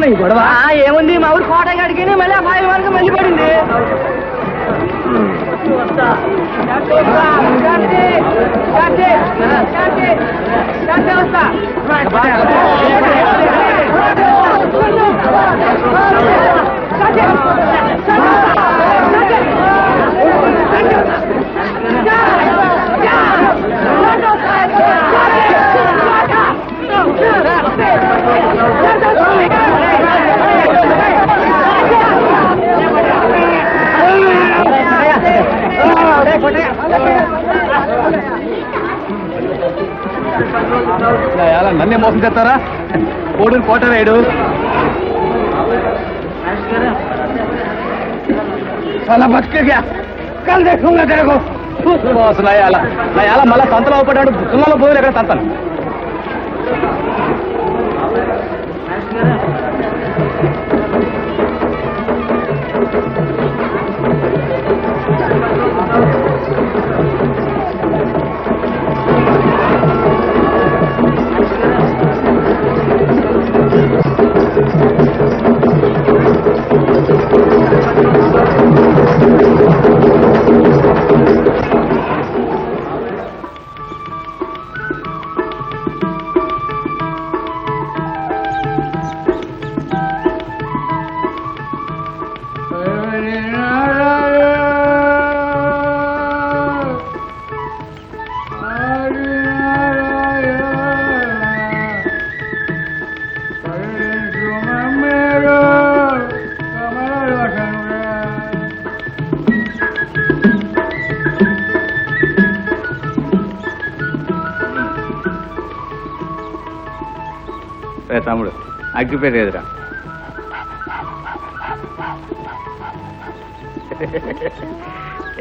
ఈ గొడవ? ఏముంది, మా ఊరు కోట గడికి మళ్ళీ ఆ బావి వరకు మళ్ళీ పడింది. నన్నే మోసం చేస్తారా? కోడిని కోట వేయడు. చాలా బతికేగా కల్ దేఖూంగా తెరగో. నయాల మళ్ళా సంతలో పడ్డాడు. సున్నలో పోయి ఎక్కడ సంతాను. తమ్ముడు అగ్గిపెట్టేదిరా.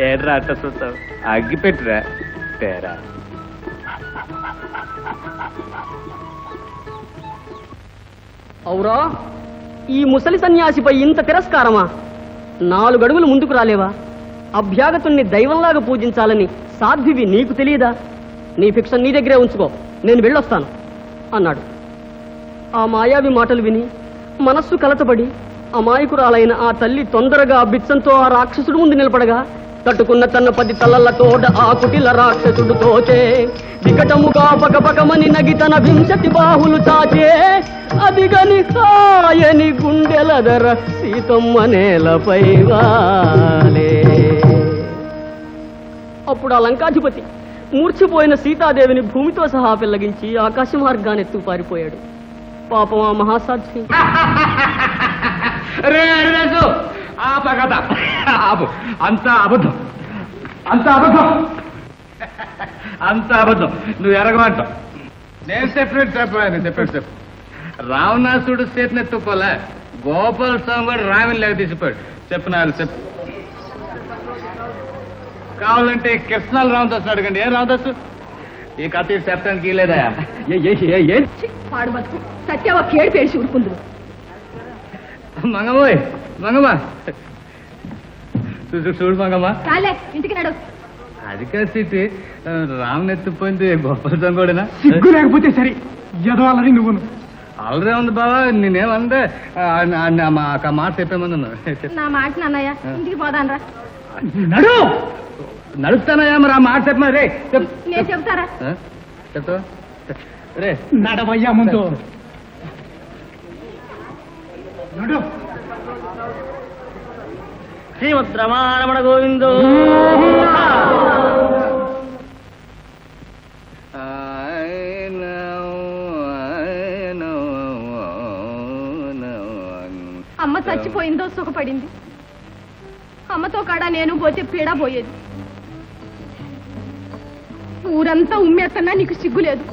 ఏడ్రా అట్ట చూస్తావు? అగ్గిపెట్టురా తేరా. అవురా, ఈ ముసలి సన్యాసిపై ఇంత తిరస్కారమా? 4 అడుగులు ముందుకు రాలేవా? అభ్యాగతుణ్ణి దైవంలాగా పూజించాలని సాధ్వివి నీకు తెలియదా? నీ ఫిక్షన్ నీ దగ్గరే ఉంచుకో, నేను వెళ్ళొస్తాను అన్నాడు. ఆ మాయావి మాటలు విని మనస్సు కలతబడి అమాయకురాలైన ఆ తల్లి తొందరగా బిచ్చంతో ఆ రాక్షసుడు ముందు నిలబడగా తట్టుకున్న తన 10 తలలతోడ ఆ కుటిల రాక్షసుడు తోచే వికటముగా పకపకమని నగి తన 20 బాహులు చాచే అదిగని కాయని గుండెల ధర సీతమ్మ నేలపై వాలే. అప్పుడు ఆ లంకాధిపతి మూర్ఛపోయిన సీతాదేవిని భూమితో సహా పెళ్లగించి ఆకాశ మార్గానెత్తు పారిపోయాడు. పాపం ఆ మహాసాధ్వి. అంత అబద్ధం, అంత అబద్ధం, అంత అబద్ధం. నువ్వు ఎరగమంటావు. నేను చెప్పాను. రావణాసుడు చేతినెత్తుకోలే, గోపాల స్వామి కూడా రావిని లేక తీసిపోయాడు. చెప్పినారు చెప్పు. కావాలంటే కృష్ణాలు రామదాసు అడగండి. ఏం రామదాసు ఈ కథ చెప్పడానికి లేదా? పాడు బతుకు సత్యవ కేడు పేసి ఉడుకుందు. మంగమ్మ మంగమ్మ చూడు మంగమ్మ, ఇంటికి నడు. అది కాదు రాముని ఎత్తిపోయింది గోపాల స్వామి కూడా. సిగ్గు లేకపోతే సరే, ఎదవాలని నువ్వు. ఆల్రెడీ ఉంది బాబా, నేనేమంటే ఆ మాట చెప్పేమన్నా. నా మాట నాన్నయ్య, ఇంటికి పోదానరా. నడు నడుస్తానయ్యా, మరి ఆ మాట చెప్పమా. రే నేను చెప్తారా? చెప్తావా? రే నడవయ్యా ముందు. నడు. శ్రీమద్రమారమణ గోవిందో. అమ్మ చచ్చిపోయిందో సుఖపడింది. అమ్మతో కాడా నేను పోతే పీడా పోయేది. ఊరంతా ఉమ్మేస్తున్నా నీకు సిగ్గులేదు.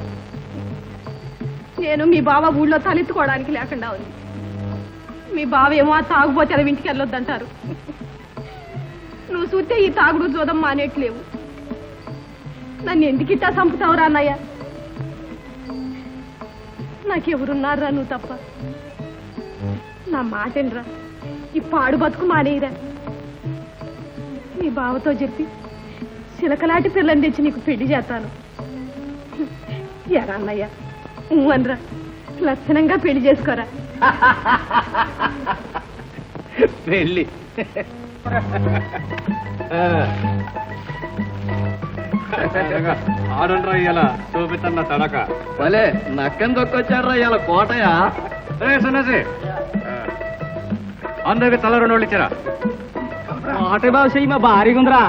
నేను మీ బావ ఊళ్ళో తలెత్తుకోవడానికి లేకుండా ఉంది. మీ బావ ఏమో ఆ తాగుపోతే అది ఇంటికి వెళ్ళొద్దంటారు. నువ్వు చూస్తే ఈ తాగుడు జోదం మానేట్లేవు. నన్ను ఎందుకిట్టా చంపుతావురా అన్నయ్య? నాకెవరున్నారా నువ్వు తప్ప? నా మాటేనరా, ఈ పాడు బతుకు మానేయరా. మీ బావతో చెప్పి చిలకలాంటి పిల్లని తెచ్చి నీకు పెళ్లి చేస్తాను. ఎరా అన్నయ్య, అనరా, లక్షణంగా పెళ్లి చేసుకోరా. పెళ్ళి ఆడుండ్రా ఇలా చూపిస్తున్న తడక భలే నక్కని దొక్కొచ్చాడ్రా ఇలా కోటయా సన్నసి అందరికి తల 2 వాళ్ళు ఇచ్చారా కోట భాష మా భారీగా ఉందిరా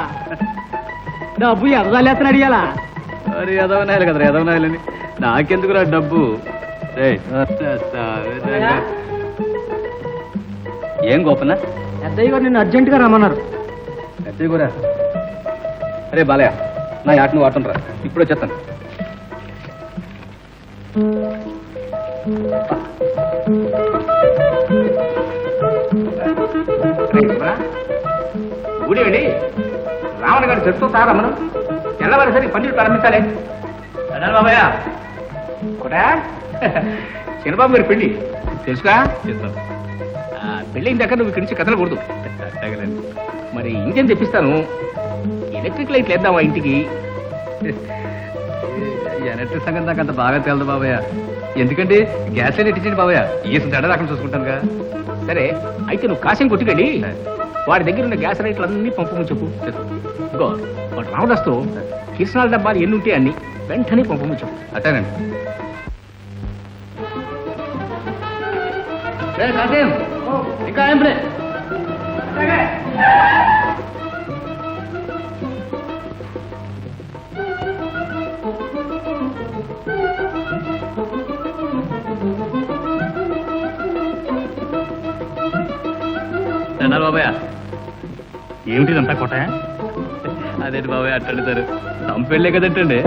డబ్బు ఎదలేస్తున్నాడు ఇయ్యాల మరి ఎదవనాయాలి కదరా ఎదవనాయాలని నాకెందుకురా డబ్బు ఏం గోపన్న పెద్దయ్య గారు నిన్ను అర్జెంటుగా రమ్మన్నారు. పెద్దయ్య కూడా అరే బాలయ్య నా యాట నువ్వు ఆటం రా ఇప్పుడు వచ్చేస్తాను. ఊడేవండి రావణ గారు చెప్తూ సారా మనం తెల్లవారిసరి పన్నీరు ప్రారంభించాలి అన్నారు బాబాయ్ కూడా చిన్నబాబు గారి పెళ్లి తెలుసుగా పెళ్ళైన దగ్గర నువ్వు ఇక్కడి నుంచి కదలకూడదు. మరి ఇంజన్ తెప్పిస్తాను, ఎలక్ట్రిక్ లైట్లు వేద్దామా ఇంటికి. ఎలక్ట్రిక్ సంగతి నాకు అంత బాగా తెలదు బాబాయ్, ఎందుకంటే గ్యాస్ లైన్ ఎట్టించండి బాబాయ్, ఈసం తేడా రాకుండా చూసుకుంటానుగా. సరే అయితే నువ్వు కాశం కొట్టుకెళ్ళి వాడి దగ్గర ఉన్న గ్యాస్ లైట్లు అన్ని పంపమని చెప్పు. ఇంకో వాడు రామదాస్తో కిరసనాల డబ్బాలు ఎన్ని ఉంటే అన్ని వెంటనే పంపమని చెప్పు. అట్టేనండి. ఇంకా ఏం ప్లే అన్నారు బాబాయ్. ఏమిటిదంతా కోట? అదేంటి బాబాయ్ అట్టండి సార్, తంపెళ్ళే కదంటండి.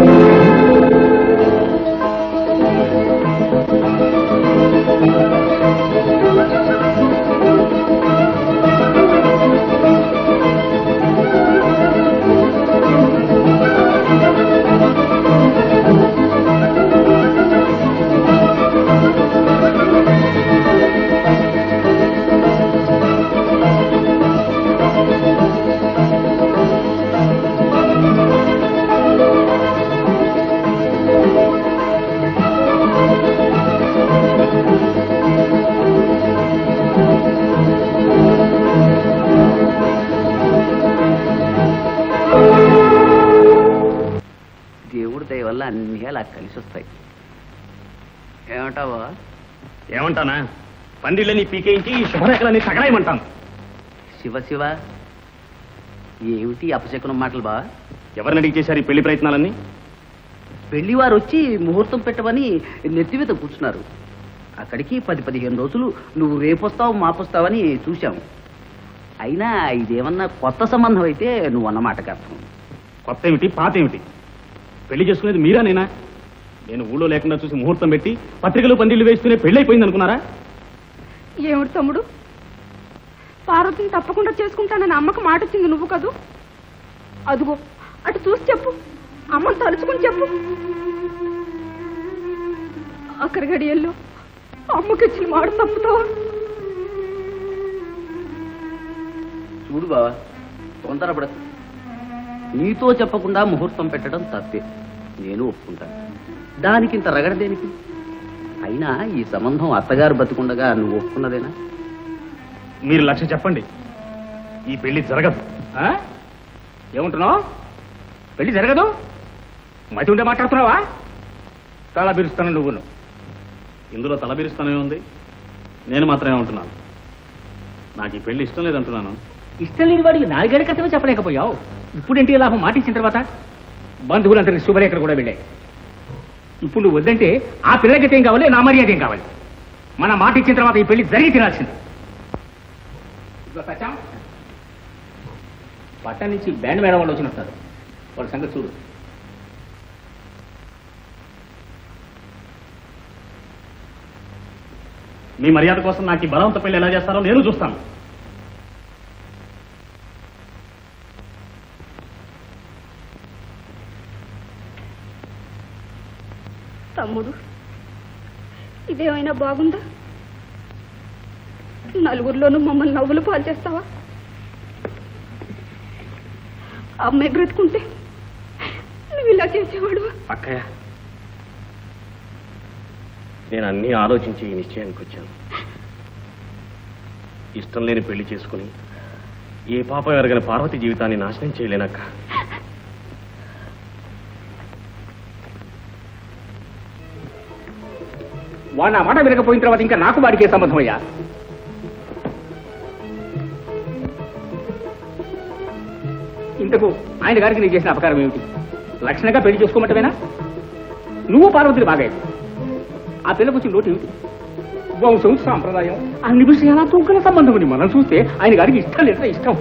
దేవుడి దయ వల్ల అన్నీ అలా కలిసి వస్తాయి. ఏమంటావా? ఏమంటానా, పందిళ్ళని పీకేయించి శుభరేఖలని తగలాయమంటాను. శివ శివ, ఏమిటి అపశకునం మాటలు బా? ఎవరిని అడిగి చేశారు ఈ పెళ్లి ప్రయత్నాలన్నీ? పెళ్లి వారు వచ్చి ముహూర్తం పెట్టమని నెత్తి మీద కూర్చున్నారు. అక్కడికి 10-15 రోజులు నువ్వు రేపొస్తావు మాపొస్తావని చూశాము. అయినా ఇదేమన్నా కొత్త సంబంధం అయితే నువ్వు అన్నమాట అర్థం. కొత్త ఏమిటి పాత ఏమిటి? పెళ్లి చేసుకునేది మీరా నేనా? నేను ఊళ్ళో లేకుండా చూసి ముహూర్తం పెట్టి పత్రికలు పందిళ్ళు వేస్తూనే పెళ్లి అయిపోయింది అనుకున్నారా? ఏమిటి తమ్ముడు, పార్వతిని తప్పకుండా చేసుకుంటానని అమ్మకు మాట వచ్చింది నువ్వు కదూ? అదుగో అటు చూసి చెప్పు, అమ్మను తలుచుకుని చెప్పు. అక్కడి గడియల్లో అమ్మకి ఇచ్చిన మాట తప్పుతావా? చూడు బావా, తొందరపడదు. నీతో చెప్పకుండా ముహూర్తం పెట్టడం తప్పే, నేను ఒప్పుకుంటాను. దానికింత రగడ దేనికి? అయినా ఈ సంబంధం అత్తగారు బతికుండగా నువ్వు ఒప్పుకున్నదేనా? మీరు లక్ష్య చెప్పండి, ఈ పెళ్లి జరగదు. ఏమంటున్నావు? పెళ్లి జరగదు? మతి ఉండే మాట్లాడుతున్నావా? తల బిరుస్తాను నువ్వును. ఇందులో తల బిరుస్తానే ఉంది, నేను మాత్రమే ఉంటున్నాను. నాకు ఈ పెళ్లి ఇష్టం లేదంటున్నాను. ఇష్టం లేని వాడికి 4 ఏళ్ల క్రితమే చెప్పలేకపోయావు. ఇప్పుడేంటి లాభం? మాట ఇచ్చిన తర్వాత బంధువులందరికీ శుభరేఖలు కూడా వెళ్ళాయి. ఇప్పుడు నువ్వు వద్దంటే ఆ పిల్లలకి ఏం కావాలి, నా మర్యాద ఏం కావాలి? మన మాట ఇచ్చిన తర్వాత ఈ పెళ్లి జరిగి తినాల్సింది. పట్టణం నుంచి బ్యాండ్ మేడం వాళ్ళు వచ్చినట్టున్నారు, వాళ్ళ సంగతి చూడు. మీ మర్యాద కోసం నాకు ఈ బలవంత పెళ్లి ఎలా చేస్తారో నేను చూస్తాను. తమ్ముడు, ఇదేమైనా బాగుందా? నలుగురిలోనూ మమ్మల్ని నవ్వులు పాలు చేస్తావా? అమ్మాయి బ్రతుకుంటే నువ్వు ఇలా చేసేవాడు? అక్కయ్య, నేను అన్నీ ఆలోచించి ఈ నిశ్చయానికి వచ్చాను. ఇష్టం లేని పెళ్లి చేసుకుని ఏ పాప ఎరగని పార్వతి జీవితాన్ని నాశనం చేయలేనక్క. వాడు నా మాట వినకపోయిన తర్వాత ఇంకా నాకు వాడికి ఏ సంబంధం అయ్యా? ఇంతకు ఆయన గారికి నీకు చేసిన అపకారం ఏమిటి? లక్షణంగా పెళ్లి చేసుకోమంటవేనా? నువ్వు పార్వతిని బాగాయి. ఆ పిల్లకు వచ్చిన లోటు ఏమిటి? వంశం సాంప్రదాయం అన్ని విషయాల తొంకల సంబంధం ఉంది. మనం చూస్తే ఆయన గారికి ఇష్టం లేదా ఇష్టం.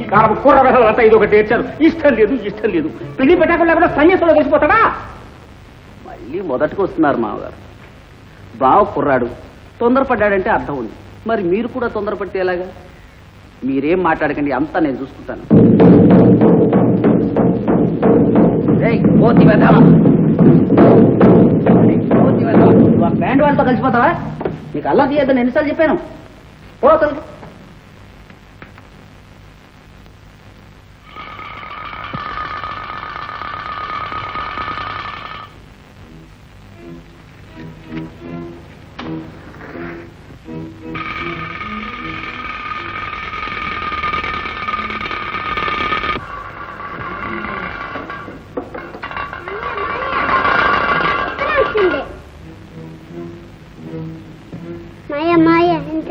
ఈ కాలం కూరగాయలంతా ఇది ఒకటి తెచ్చారు. ఇష్టం లేదు ఇష్టం లేదు. పెళ్లి పెట్టకుండా కూడా సన్యాసంలో తెలిసిపోతాడా? మళ్ళీ మొదటికి వస్తున్నారు మామగారు. బావ కుర్రాడు, తొందరపడ్డాడంటే అర్థం ఉంది. మరి మీరు కూడా తొందరపడితే ఎలాగా? మీరేం మాట్లాడకండి, అంతా నేను చూసుకుంటాను. బ్యాండ్ వాళ్ళతో కలిసిపోతావా? నీకు అల్లా తీయద్దని ఎన్నిసార్లు చెప్పాను. ఓ అసలు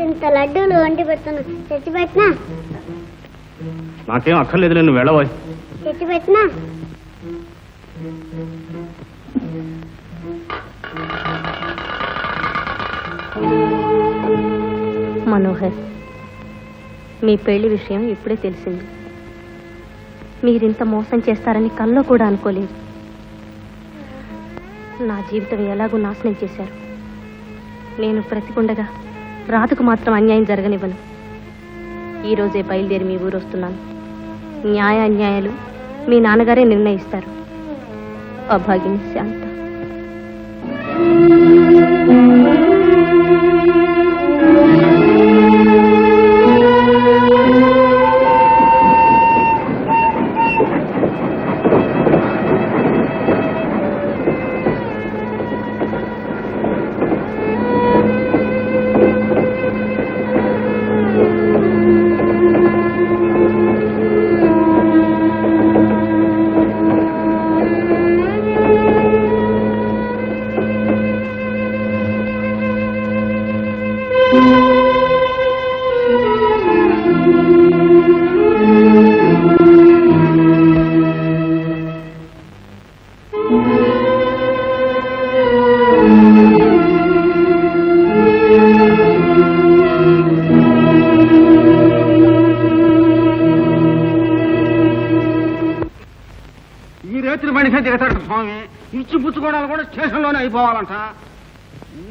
ఇంత లడ్డూలు వండి పెడుతున్నా, తెచ్చి పెట్టినా? నాకేం అక్కర్లేదు, నేను వెళ్ళవా? తెచ్చి పెట్టినా? మనోహర్, మీ పెళ్లి విషయం ఇప్పుడే తెలిసింది. మీరింత మోసం చేస్తారని కల్లో కూడా అనుకోలేదు. నా జీవితం ఎలాగూ నాశనం చేశారు. నేను బ్రతికుండగా రాధకు మాత్రం అన్యాయం జరగనివ్వను. ఈరోజే బయలుదేరి మీ ఊరు వస్తున్నాను. న్యాయ అన్యాయాలు మీ నాన్నగారే నిర్ణయిస్తారు. అభాగిని శాంత. స్వామి, ఇచ్చి పుచ్చుకోవడాలు కూడా స్టేషన్లోనే అయిపోవాలంట.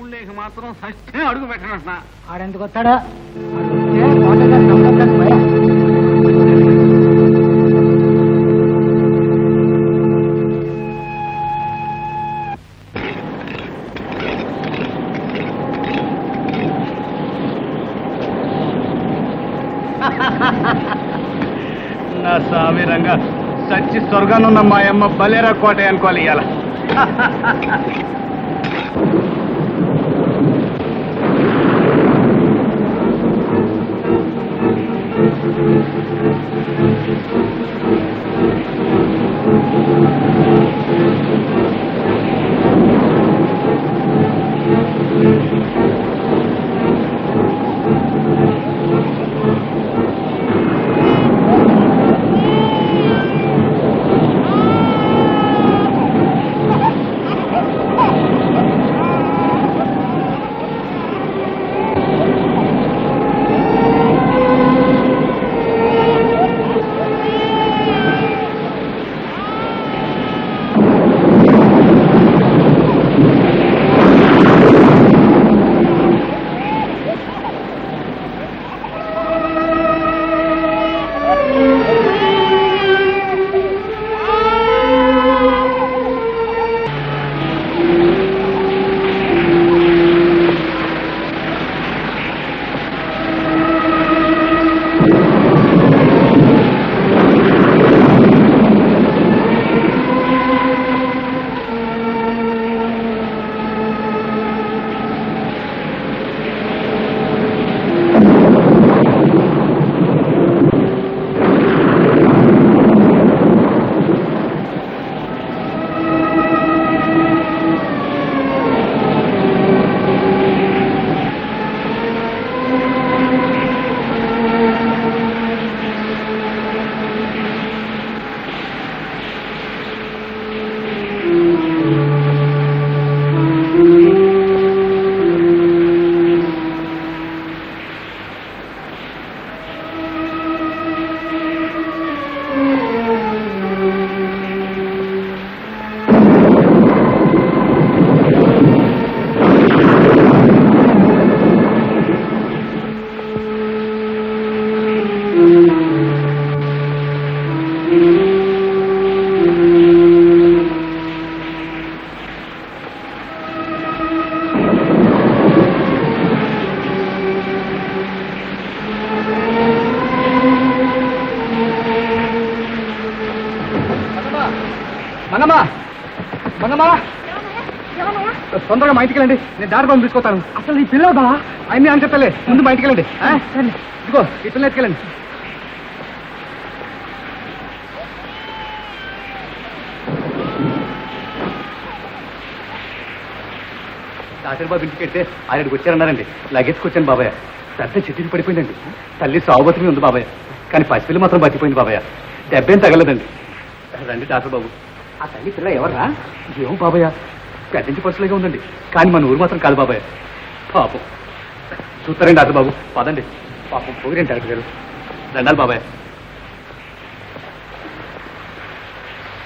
ఊళ్ళేకి మాత్రం సస్తే అడుగు పెట్టనంట. ఆడెందుకు వస్తాడా? నా స్వామి రంగా సచ్చి స్వర్గానున్న మాయమ్మ బలేరా కోట అనుకోవాలి ఇవాళ. మంగమ్మ మంగమ్మ తొందరగా మా ఇంటికి వెళ్ళండి, నేను దారి బాబు తీసుకొస్తాను. అసలు ఈ పిల్ల బావా అన్ని అని చెప్పలే, ముందు మా ఇంటికి వెళ్ళండి. ఇదిగో ఈ పిల్ల ఎత్తుకెళ్ళండి. డాక్టర్ బాబు ఇంటికి వెళ్తే ఆయనకి వచ్చారన్నారండి. లగేజ్కి బాబాయ్. పెద్ద చెట్టుకి పడిపోయిందండి. తల్లి సాగుబతిని ఉంది బాబాయ్, కానీ పసిపిల్ల మాత్రం బతికిపోయింది బాబాయ్. దెబ్బేం తగలదండి. రండి డాక్టర్ బాబు. ఆ తల్లి పిల్ల ఎవర్రా? ఏమో బాబాయ్, పెద్దంటి పసులుగా ఉందండి, కానీ మన ఊరు మాత్రం కాదు బాబాయ్. పాపం చూస్తారండి డాక్టర్ బాబు. పదండి. పాపం పోయిరండి డాక్టర్ గారు. దండాలి బాబాయ్.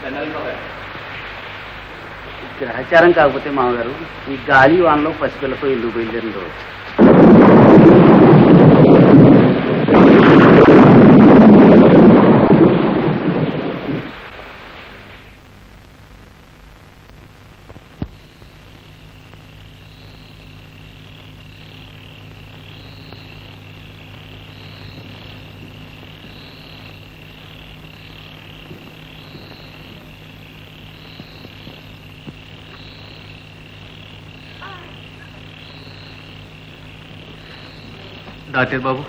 దండాలి బాబాయ్. గ్రహచారం కాకపోతే మామగారు, ఈ గాలి వానలో పసిపిల్లతో ఎందుకు బయలుదేరిందో. డాక్టర్ బాబు,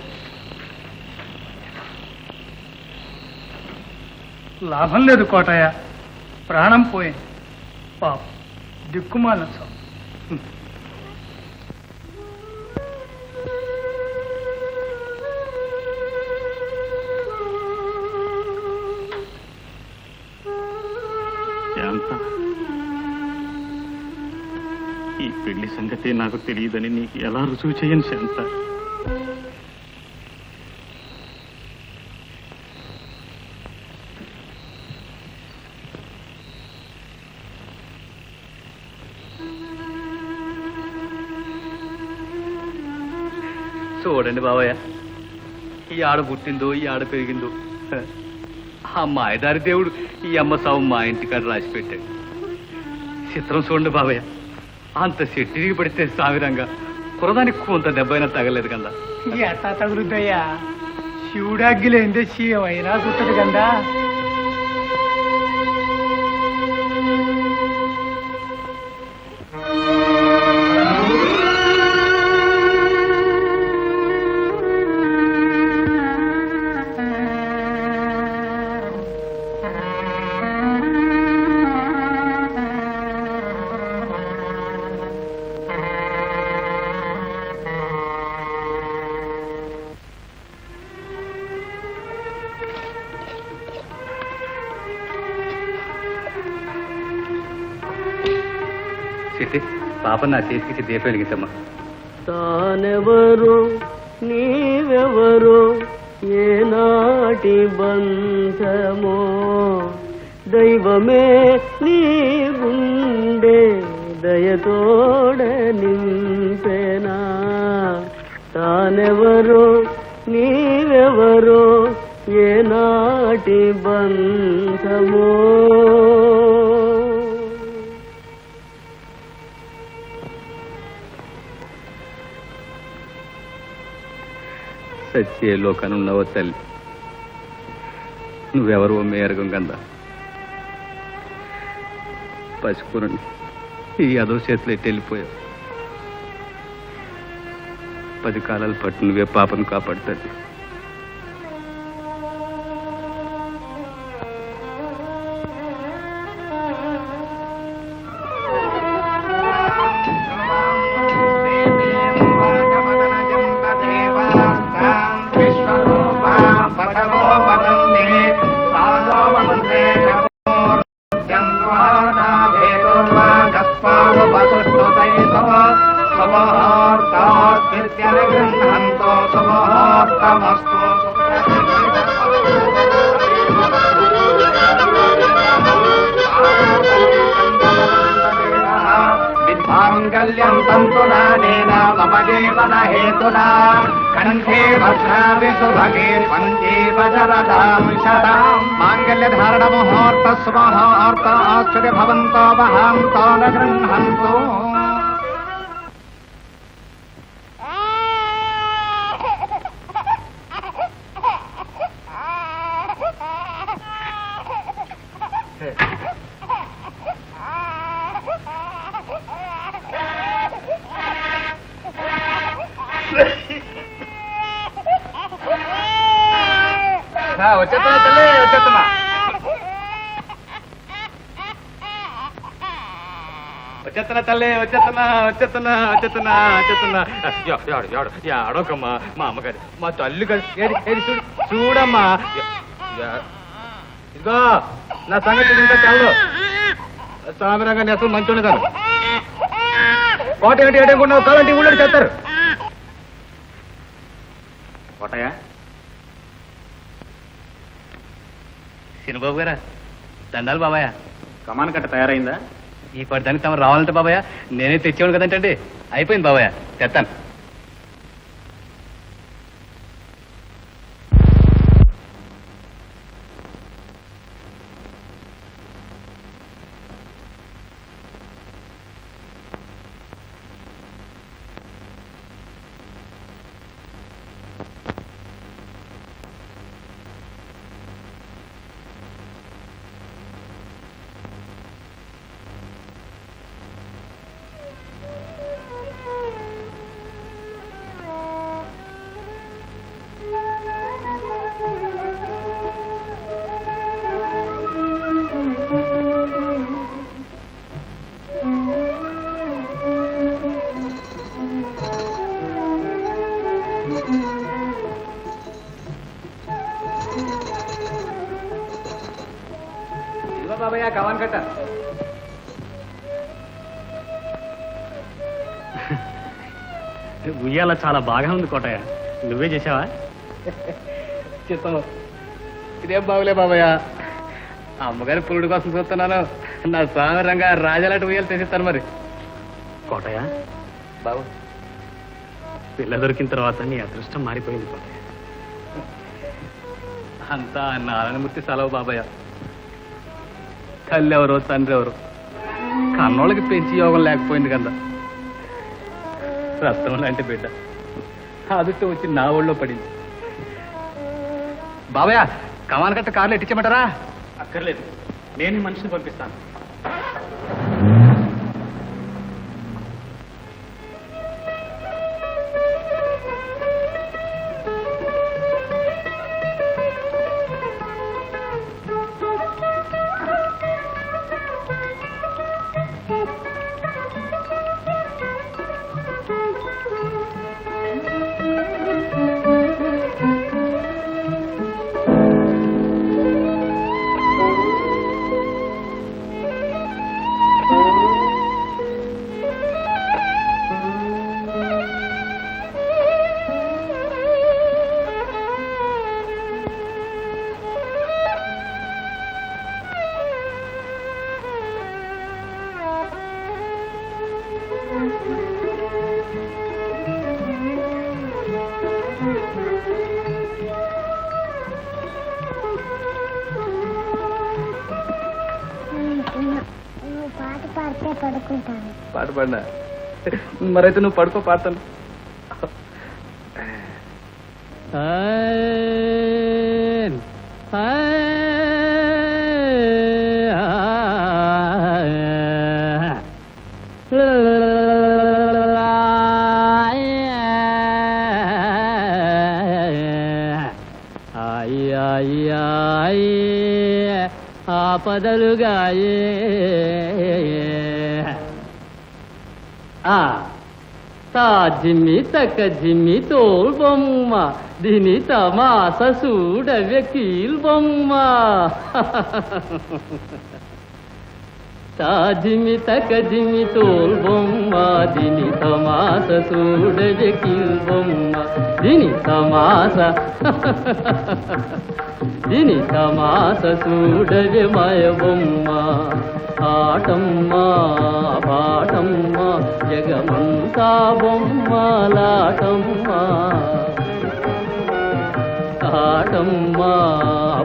లాభం లేదు కోటయ్య, ప్రాణం పోయింది. పాప దిక్కుమాల శాంత, ఈ పెళ్లి సంగతి నాకు తెలియదని నీకు ఎలా రుజువు చేయను శాంత. చూడండి బాబాయ్, ఈ ఆడ పుట్టిందో ఈ ఆడ పెరిగిందో, ఆ మాయదారి దేవుడు ఈ అమ్మ సావు మా ఇంటికాడ రాసి పెట్టాడు. చిత్రం చూడండి బాబాయ్, అంత చెట్టికి పడితే సావిరంగా కురదానికి కొంత దెబ్బైనా తగలేదు కదా. ఎట్టా తగులుద్దయ్యా, శివుడాగ్గిలేందే చీమైనా కుట్టదు కదా. చిట్టి, పాప నా చేతికి దీపం వెలిగించమ్మా. తానెవరో నీవెవరో ఏనాటి బంధమో, దైవమే నీ గుండె దయతోడ నింపెనా. తానెవరో నీవెవరో ఏనాటి బంధమో. సత్యే లోకనున్నవో తల్లి, నువ్వెవరో మేరగం కందా. పసికూరని ఈ అదో చేతులు ఎట్టి వెళ్ళిపోయావు. 10 కాలాల పట్టు నువ్వే పాపను కాపాడుతుంది. మాంగళ్యధారణ ముహూర్త సుముహూర్త ఆశ్చర్య భవంతో వహాంతో న గృహంతో. వచ్చేస్తున్నా తల్లి వచ్చేస్తున్నా. వచ్చేస్తున్నా తల్లి వచ్చేస్తున్నా. ఆడోకమ్మా మా అమ్మగారు మా తల్లి చూడు చూడమ్మా. ఇదిగో నా సంగతి ఇంకా తెలదు. సామిరంగా నెసలు మంచి కాదు. కోట ఏంటి ఏటనుకున్నావు? కావాలంటే ఊళ్ళో చేస్తారు. కోటయ్య సినిబాబు గారా దండాలు బాబాయ్. కమాన్ కట్ట తయారైందా? ఈ పడడానికి తమ రావాలంటే బాబాయ్ నేనే తెచ్చేవాడు కదంటే. అయిపోయింది బాబాయ్, తెస్తాను. బాబాయ్ కమాన్ కట్ట. ఉయ్యాల చాలా బాగా ఉంది కోటయ్య, నువ్వే చేసావా? చేస్తాను. ఇదేం బాగులే బాబాయ్, అమ్మగారి పురుడు కోసం చూస్తున్నాను. నా సామరంగా రాజాలాంటి ఉయ్యాలు తెచ్చిస్తాను. మరి కోటయ్య బాబు పిల్ల దొరికిన తర్వాత నీ అదృష్టం మారిపోయింది కోటయ్య. అంతా నారాయణమూర్తి సెలవు బాబాయ్. తల్లి ఎవరో తండ్రి ఎవరు కన్నోళ్ళకి పెంచి యోగం లేకపోయింది కదా. రత్నం లాంటి బిడ్డ అదుట వచ్చి నా ఒళ్ళో పడింది. బాబాయ్ కమాన్ కట్ట కార్లు ఎట్టించమంటారా? అక్కర్లేదు, నేను మనిషిని పంపిస్తాను. పాట పాడినా మరైతే నువ్వు పడుకో, పాడతాను. ఆపదలుగాయే జిమ్మి తక్క జిమ్మి తోల్ బొమ్మ దీని తమాస చూడవే కీల్ బొమ్మ. జిమ్మి తక్క జిమ్మి తోల్ బొమ్మ దీని తమాస చూడవే కీల్ బొమ్మ. దీని తమాస దీని తమాస చూడవే మాయ బొమ్మ. ఆటమ్మా పాటమ్మా జగమంతా బొమ్మలాటమ్మా. ఆటమ్మా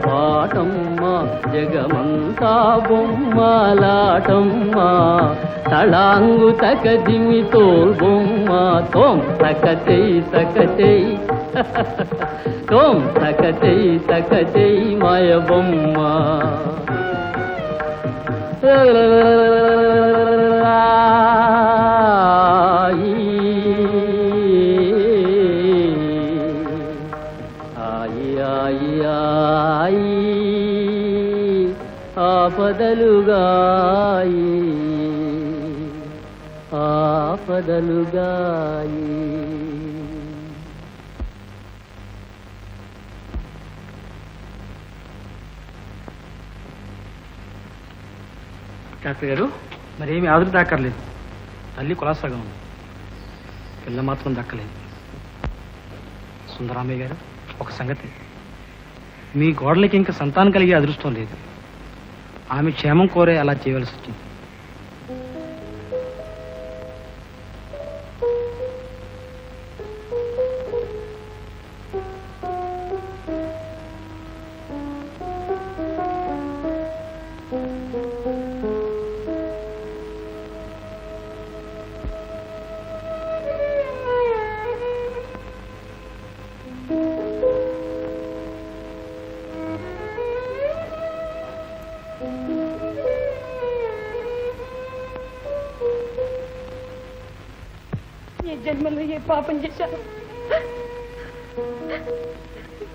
పాటమ్మా జగమంతా బొమ్మలాటమ్మా. తళాంగు తక దిమి తోల్ బొమ్మ తోం తక చెయ్యి తక చెయ్యి తోం తక చెయ్యి మాయ బొమ్మ. ఆపదలుగాయి. డాక్టర్ గారు మరేమి ఆదురు దాక్కర్లేదు. తల్లి కులాసాగా ఉంది, పిల్ల మాత్రం దక్కలేదు. సుందరామయ్య గారు, ఒక సంగతి, మీ గోడలకి ఇంకా సంతానం కలిగే అదృష్టం లేదు. ఆమె క్షేమం కోరే అలా చేయవలసి వచ్చింది. ఏ జన్మలో ఏ పాపం చేశాను,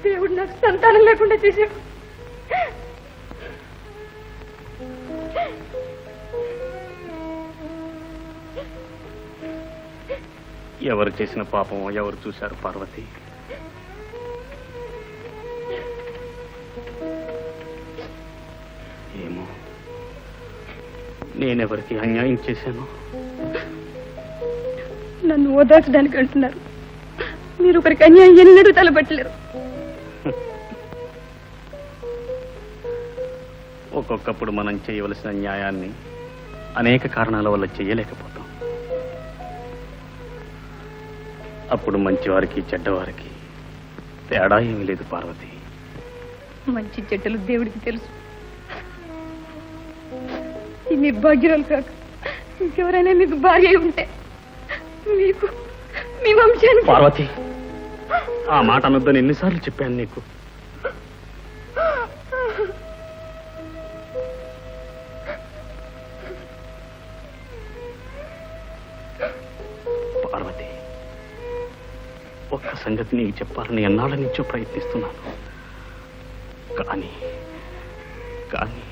దేవుడు నాకు సంతానం లేకుండా చేశాడు. ఎవరు చేసిన పాపం ఎవరు చూశారు పార్వతి? ఏమో, నేనెవరికి అన్యాయం చేశాను? నన్ను ఓదార్చడానికి అంటున్నారు. మీరు ఒకరికి అన్యాయం ఎన్నడూ తలపెట్టలేరు. ఒక్కొక్కప్పుడు మనం చేయవలసిన న్యాయాన్ని అనేక కారణాల వల్ల చేయలేకపోతాం. అప్పుడు మంచివారికి చెడ్డవారికి తేడా ఏమీ లేదు పార్వతి. మంచి చెడ్డలు దేవుడికి తెలుసు. ఈ నిర్భాగ్యురాలు కాక ఇంకెవరైనా మీకు భార్య ఉంటే మీకు మీ వంశానికి... పార్వతి, ఆ మాట అనొద్దని ఎన్నిసార్లు చెప్పాను నీకు? పార్వతి, ఒక్క సంగతి నీకు చెప్పాలని ఎన్నాళ్ళ నుంచో ప్రయత్నిస్తున్నాను. కానీ కానీ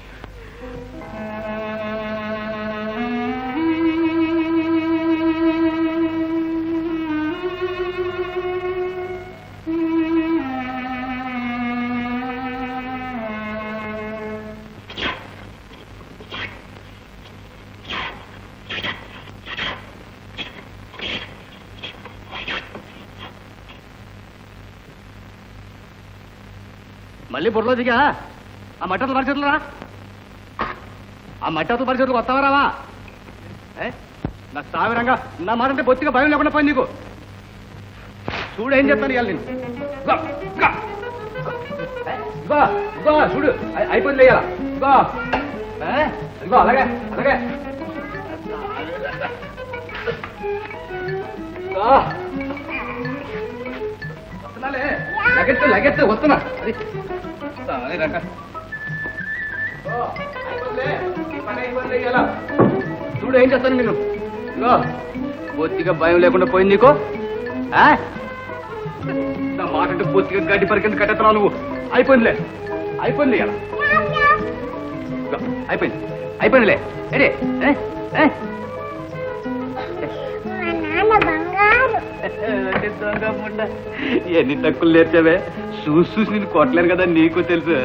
మళ్ళీ బుర్రలో దిగా ఆ మట్టలు పరిచేతులు రా. ఆ మట్టలు పరిచేతులు వస్తావా రావా? నాకు సావిరంగా నా మాట అంటే బొత్తిగా భయం లేకుండా పోయింది నీకు. చూడు ఏం చెప్తాను ఇవాళ నేను. చూడు అయిపోయింది ఇవాళ. ఇగో అలాగే అలాగే వస్తున్నాలే. లగెత్తు లగెత్తు వస్తున్నా. అది రంగ చూడు ఏం చేస్తాను నేను. ఇగో బొత్తిగా భయం లేకుండా పోయింది నీకు. నా మాట అంటే బొత్తిగా గడ్డి పరికింది కట్టెత్తున్నావు నువ్వు. అయిపోయిందిలే అయిపోయింది ఇలా. అయిపోయింది అయిపోయిందిలే. ఏడే ఎన్ని తక్కువ నేర్చావే. చూసి నేను కొట్టలేను కదా, నీకు తెలుసు.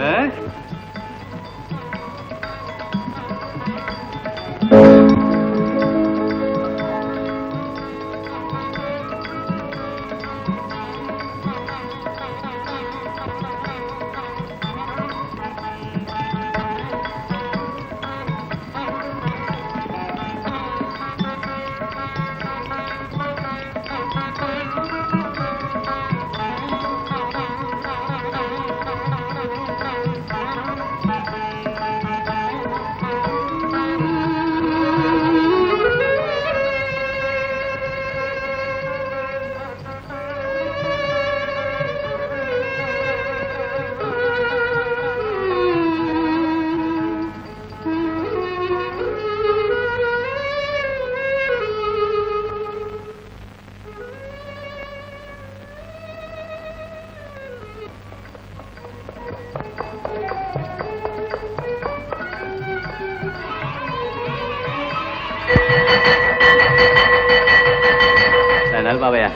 బాబయ్య.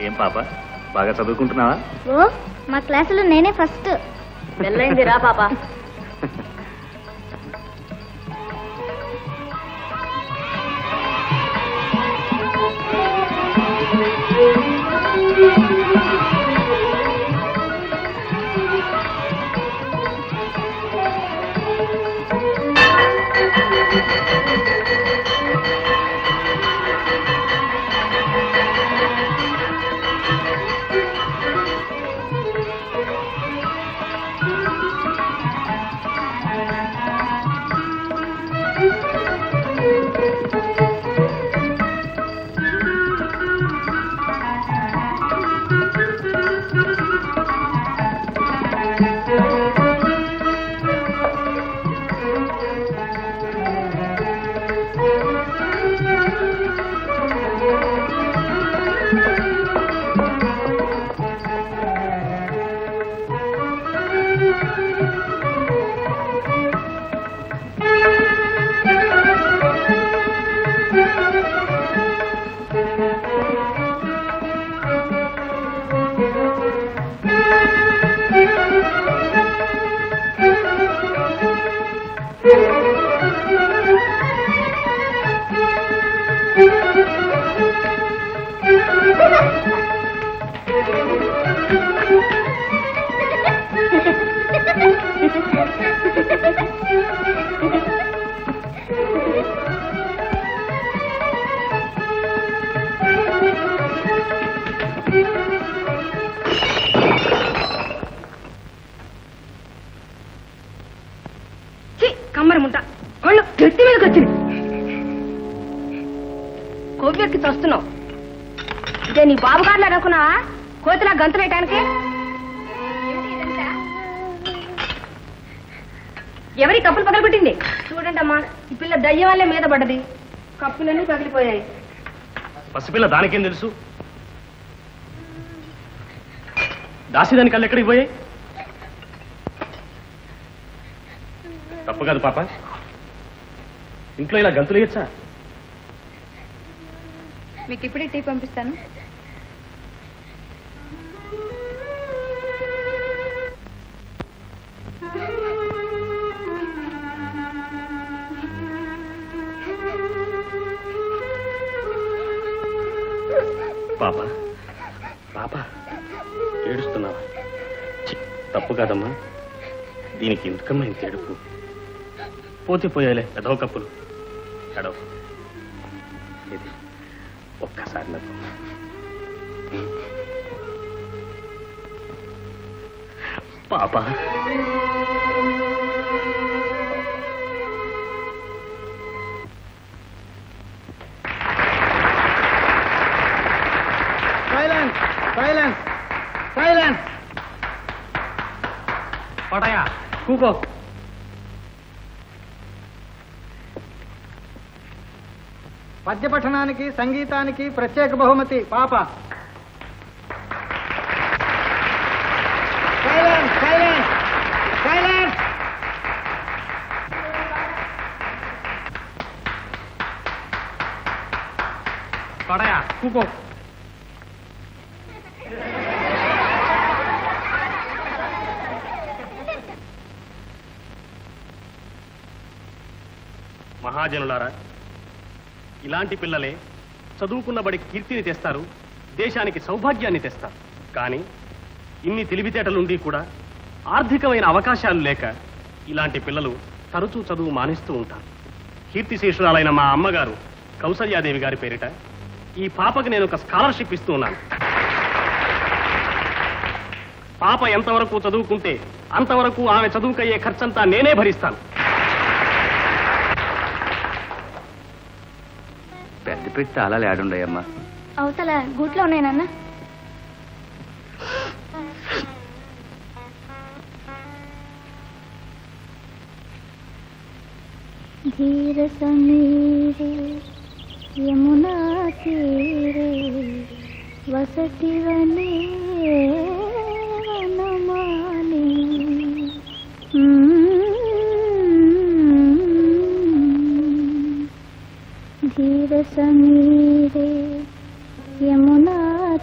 ఏం పాప, బాగా చదువుకుంటున్నావా? ఓ మా క్లాసులో నేనే ఫస్ట్. పెళ్ళైంది రా పాప. కమ్మరముంట వాళ్ళు గట్టి మీదకి వచ్చింది. కొవ్వెక్కి చస్తున్నావు. ఇదే నీ బాబు గారిలో అనుకున్నావా కోతిలా గంతులు వేయటానికి? ఎవరి కప్పులు పగలగొట్టింది? చూడండి అమ్మా, ఈ పిల్ల దయ్యం వల్లే మీద పడ్డది. కప్పులన్నీ పగిలిపోయాయి. పసిపిల్ల దానికేం తెలుసు? దాసిదాని కళ్ళు ఎక్కడికి పోయాయి? తప్పు కాదు పాప, ఇంట్లో ఇలా గంతులు వేయచ్చా? మీకు ఇప్పుడే టీ పంపిస్తాను. పాప పాప ఏడుస్తున్నావా? తప్పు కాదమ్మా, దీనికి ఎందుకమ్మా ఇంత ఏడుపు? పోతే పోయాలే ఎదవ కప్పులు. ఎడవ ఇది ఒక్కసారి నాకు పాప. Silence silence silence. పటయా కూకో. పద్యపఠనానికి సంగీతానికి ప్రత్యేక బహుమతి పాప. Silence silence silence. పడయా కూకో. మహాజనులారా, ఇలాంటి పిల్లలే చదువుకున్న బడి కీర్తిని తెస్తారు, దేశానికి సౌభాగ్యాన్ని తెస్తారు. కానీ ఇన్ని తెలివితేటలుండి కూడా ఆర్థికమైన అవకాశాలు లేక ఇలాంటి పిల్లలు తరచూ చదువు మానేస్తూ ఉంటారు. కీర్తిశేషురాలైన మా అమ్మగారు కౌసల్యాదేవి గారి పేరిట ఈ పాపకి నేను ఒక స్కాలర్షిప్ ఇస్తూ ఉన్నాను. పాప ఎంతవరకు చదువుకుంటే అంతవరకు ఆమె చదువుకయ్యే ఖర్చంతా నేనే భరిస్తాను. పెద్ద పెట్టి తాళాలు ఏడుండయమ్మా? అవతల గూట్లో ఉన్నాయనన్నా. ధీర సమీరే యమునా తీరే వసతి వనే వనమాలి ధీర సమీరే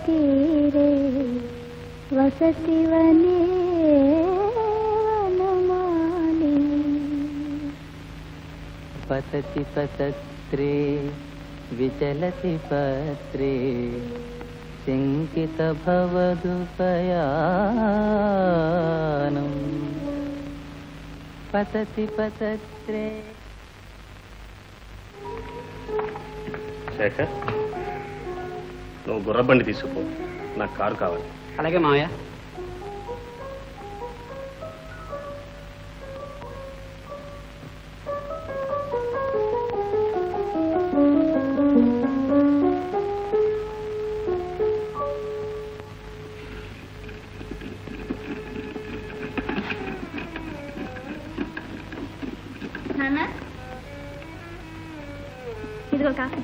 తీరే వసతివనే వనమాలి పతతి పతత్రే విచలతి పత్రే శంకిత భవదుపయానం పతతి పతత్రే. శేఖర్, నువ్వు గుర్రబండి తీసుకుపో, నాకు కారు కావాలి. అలాగే మావయ్య. నాన్న ఇదిగో కాఫీ.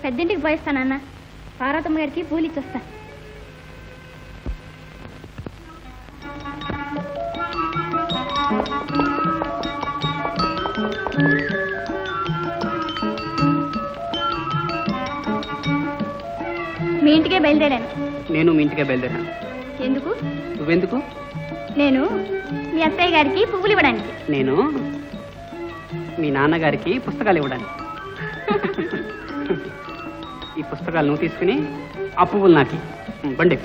పెద్దింటికి పోయిస్తానన్న, పార్వతమ్మ గారికి పూలు ఇచ్చొస్తా. మీ ఇంటికే బయలుదేరాను. నేను మీ ఇంటికే బయలుదేరాను. ఎందుకు? నువ్వెందుకు? నేను మీ అత్తయ్య గారికి పువ్వులు ఇవ్వడానికి. నేను మీ నాన్నగారికి పుస్తకాలు ఇవ్వడానికి. ఈ పుస్తకాలు నువ్వు తీసుకుని ఆ పువ్వులు నాకి బండి.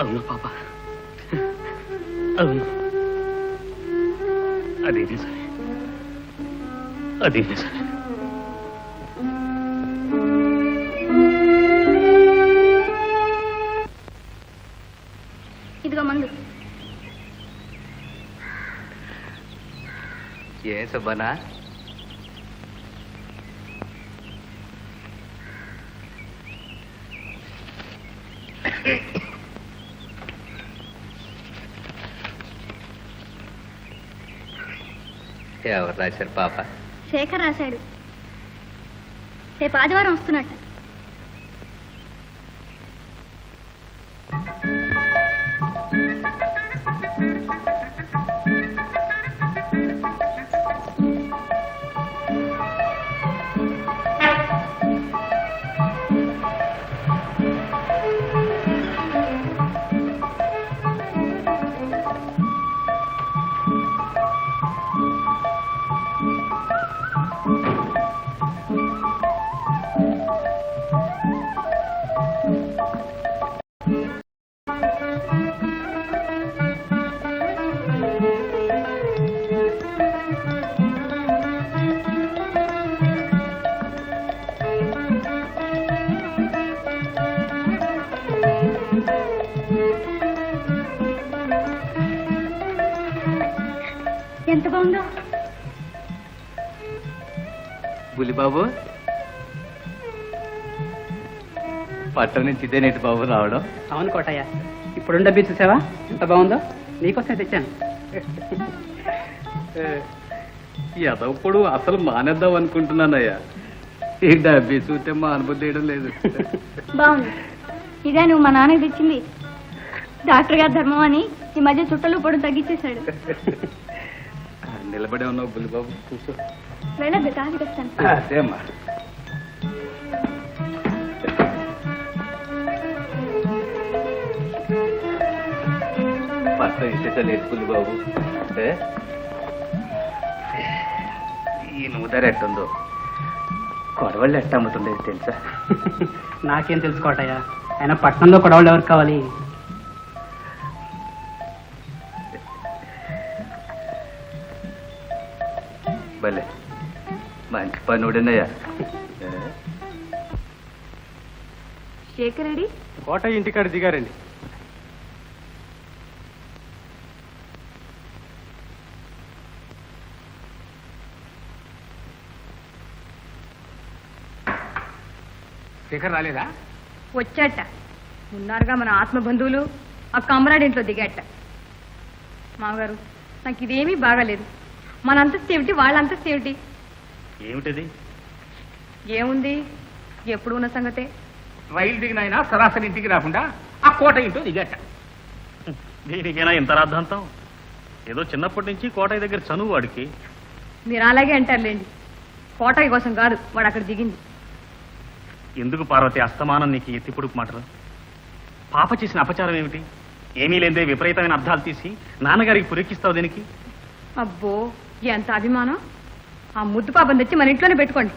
అవును పాప, అవును, అది నిజమే, అది నిజమే. ఇదిగో మందు. ఏ సుబ్బనా, ఎవరు రాశారు పాప? శేఖర్ రాశాడు. రేపు ఆదివారం వస్తున్నట్టు. ఎంత బాగుందో. బులిబాబు, పట్టణం నుంచి ఇదేనేటి బాబు రావడం? అవును కోటయ్య, ఇప్పుడు డబ్బి చూసావా ఎంత బాగుందో? నీకోసం తెచ్చాను. ఎదప్పుడు అసలు మానేద్దాం అనుకుంటున్నానయ్యా. ఈ డబ్బి చూస్తే మా అనుభూతి వేయడం లేదు. బాగుంది. ఇదే నువ్వు మా నాన్నకి తెచ్చింది. డాక్టర్ గారు ధర్మం అని ఈ మధ్య చుట్టలు పొడి తగ్గించేశాడు. నిలబడే ఉన్నావు బుల్లిబాబు, కూర్చో. వెళ్ళదు కాఫీ తెస్తాను. అదేమ్మా. పట్ల ఇసేటలేదు బుల్లిబాబు. ఈ నూదర ఎట్టుందో కొడవళ్ళు ఎట్ట అమ్ముతుండేది తెలుసా? నాకేం తెలుసు కోటయ్య, ఆయన పట్టణంలో కొడవళ్ళు ఎవరికి కావాలి? భలే మంచి పని ఉడినయ్యా. శేఖర్ రెడ్డి కోటయ్య ఇంటికాడ దిగారండి. శేఖర్ రాలేదా? వచ్చాట. ఉన్నారుగా మన ఆత్మ బంధువులు. ఆ కమరాడి ఇంట్లో దిగాట. మామగారు, నాకు ఇదేమీ బాగాలేదు. మన అంతస్తు ఏమిటి, వాళ్ళ అంతస్తు ఏమిటి? ఏమిటది? ఏముంది, ఎప్పుడు ఉన్న సంగతే. రైలు దిగినైనా సరాసరి ఇంటికి రాకుండా ఆ కోట ఇంటో దిగట. దీనికైనా ఇంత రాద్ధాంతం? ఏదో చిన్నప్పటి నుంచి కోటయ్య దగ్గర చనువు వాడికి. మీరు అలాగే అంటారులేండి. కోటయ్య కోసం కాదు వాడు అక్కడ దిగింది. ఎందుకు పార్వతి అస్తమానం నీకు ఎత్తిపుడుకు మాటలు? పాప చేసిన అపచారం ఏమిటి? ఏమీ లేదే విపరీతమైన అర్థాలు తీసి నాన్నగారికి పురికిస్తావు దీనికి? అబ్బో, ఎంత అభిమానం. ఆ ముద్దు పాపం తెచ్చి మన ఇంట్లోనే పెట్టుకోండి.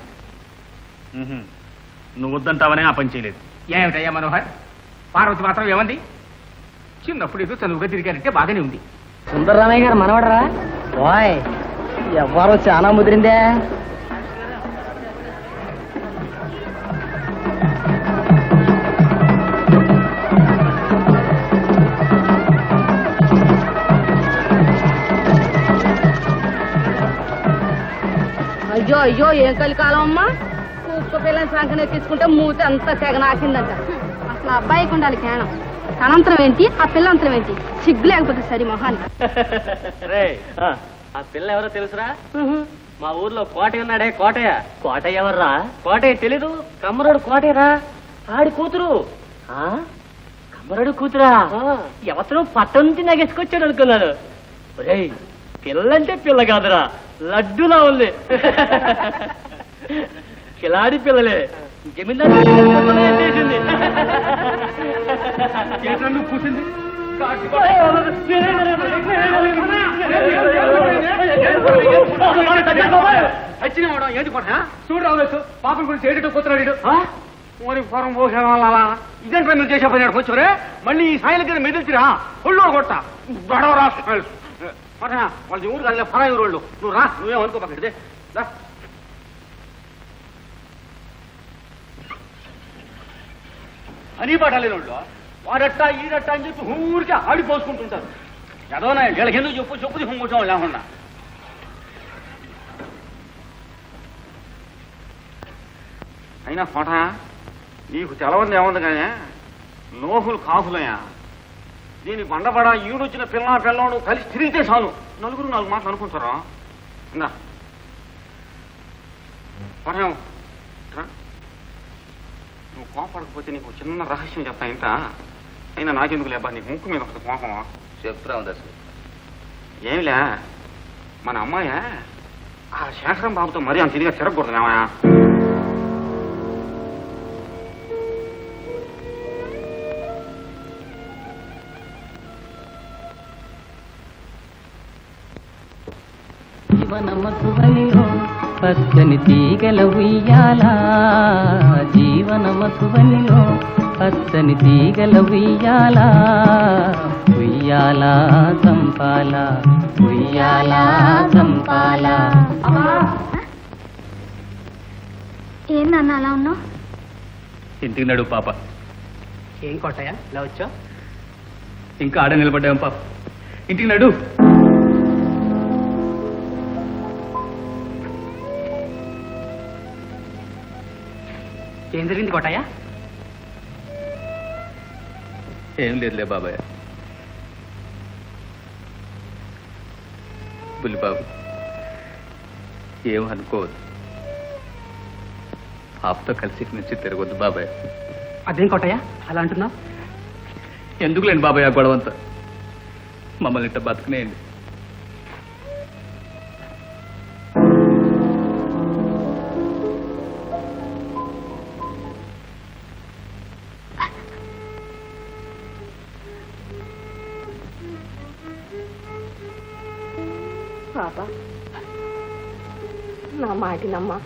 నువ్వు వద్దంటావనే ఆ పని చేయలేదు. ఏమిటయ్యా మనోహర్, పార్వతి మాత్రం ఏమంది? చిన్నప్పుడు ఏదో చదువుగా తిరిగారంటే బాగానే ఉంది. సుందరరామయ్య గారు మనవడరా? వాయ్, ఎవరో చాలా ముదిరిందే. అయ్యో అయ్యో, ఏం కలికాలం అమ్మా. కుక్క పిల్లని సంకన ఎక్కించుకుంటే మూతి అంతా తెగ నాకిందంట. అసలు అబ్బాయికి ఉండాలి జ్ఞానం. తనంతరం ఏంటి, ఆ పిల్లంతరం ఏంటి? సిగ్గు లేకపోతే సరి మొహాన్ని. ఆ పిల్ల ఎవరో తెలుసురా? మా ఊర్లో కోటయ్య ఉన్నాడే, కోటయ్య. కోటయ్య ఎవర్రా? కోటయ్య తెలీదు? కమ్మరుడు కోటయ్యరా, ఆడి కూతురు. కమ్మరుడు కూతురా? ఎవతను పట్టం నుంచి నగేసుకొచ్చాడు అనుకున్నాను. పిల్లంటే పిల్ల కాదురా, లడ్డులా ఉంది. కిలాడి పిల్లలే, జమీందారు చేసింది. కూర్చుంది ఏంటి కోట చూడు రావచ్చు. పాపల గురించి ఏడిటో కూతున్నాడు. ఫోరం ఇదేంటి నువ్వు చేసే పని కూర్చోరే. మళ్ళీ ఈ సాయిల కింద మెదిల్చిరా ఒళ్ళు కొట్ట గొడవ రాష్ట్ర వాళ్ళ ఊరు కాదు ఫలా ఊరోళ్ళు. నువ్వు రా, నువ్వేమనుకో పక్కడిదే. అని పట్టలేని వాళ్ళు వాడట్టా ఈడట్టా అని చెప్పి ఊరికే ఆడిపోసుకుంటుంటారు. ఎదవనా వీళ్ళకి ఎందుకు చెప్పు చెప్పుది హుమ్ముతాం లేకుండా. అయినా కోట నీకు తెలవంది ఏముంది కానీ లోహులు కాకులయ్యా. దీని బండబడ ఈడొచ్చిన పిల్లోడు కలిసి తిరిగితే చాలు నలుగురు నాలుగు మాటలు అనుకుంటారా. ఇందా పర్యం నువ్వు కోపడకపోతే నీకు చిన్న రహస్యం చెప్తా. ఇంత అయినా నాకెందుకు లేబా, నీకు ముక్కు మీద వస్తుంది కోపమా. చెప్తున్నావు దశ. ఏమిలే, మన అమ్మాయ ఆ శేఖరం బాబుతో మరీ అంత ఇదిగా తిరగకూడదునేమా. జీవనమతువనిలో పచ్చని తీగల ఉయ్యాలా, జీవనమతువనిలో పచ్చని తీగల ఉయ్యాలా, ఉయ్యాలా సంపాలా, ఉయ్యాలా సంపాలా. ఏం నాన్న అలా ఉన్నావు? ఇంటికి నడు పాప. ఏం కొట్టయ్యా ఇలా వచ్చా? ఇంకా ఆడ నిలబడ్డాం పాప. ఇంటికి నడు. ఏం జరిగింది కొట్టయ్యా? ఏం లేదులే బాబాయ్. బుల్లిబాబు ఏం అనుకోవద్దు. పాపతో కలిసి నుంచి తిరగొద్దు బాబాయ్. అదేం కొట్టయ్యా అలా అంటున్నావు? ఎందుకులేండి బాబాయ్ ఆ గొడవంతా. మమ్మల్ని ఇట్ట బతుకునేయండి. పాప నా మాటినమ్మా,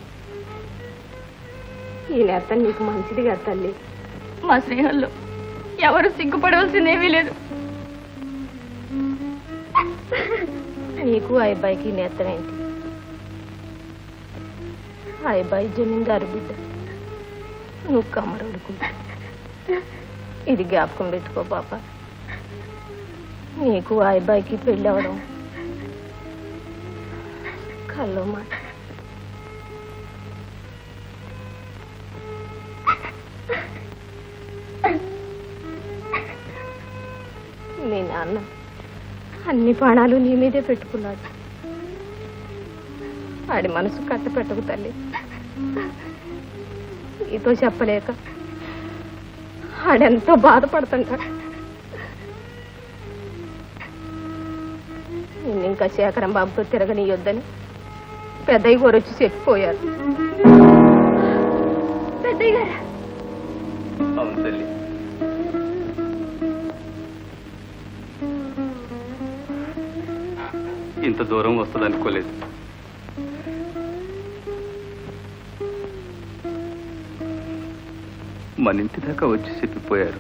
ఈ నేత నీకు మంచిది కదా తల్లి. మా స్నేహంలో ఎవరు సిగ్గుపడవలసిందేమీ లేదు. నీకు ఆ అబ్బాయికి నేత్తం ఏంటి? ఆ అబ్బాయి జమీందారు బిడ్డ, నువ్వు కమ్మరడుకు. ఇది జ్ఞాపకం పెట్టుకో పాప. నీకు ఆ అబ్బాయికి పెళ్ళి అవడం కల్లో మాట. మీ నాన్న అన్ని ప్రాణాలు నీ మీదే పెట్టుకున్నాడు. వాడి మనసు కట్టపెట్టకు తల్లి. నీతో చెప్పలేక ఆడెంతో బాధపడుతుంటాడు. నిన్ను ఇంకా శేఖరం బాబుతో తిరగనీయొద్దని పెద్దయ్య గారు వచ్చి చెప్పిపోయారు. పెద్దయ్య గారు అవును తల్లి. ఇంత దూరం వస్తుంది అనుకోలేదు. మన ఇంటి దాకా వచ్చి చెప్పిపోయారు.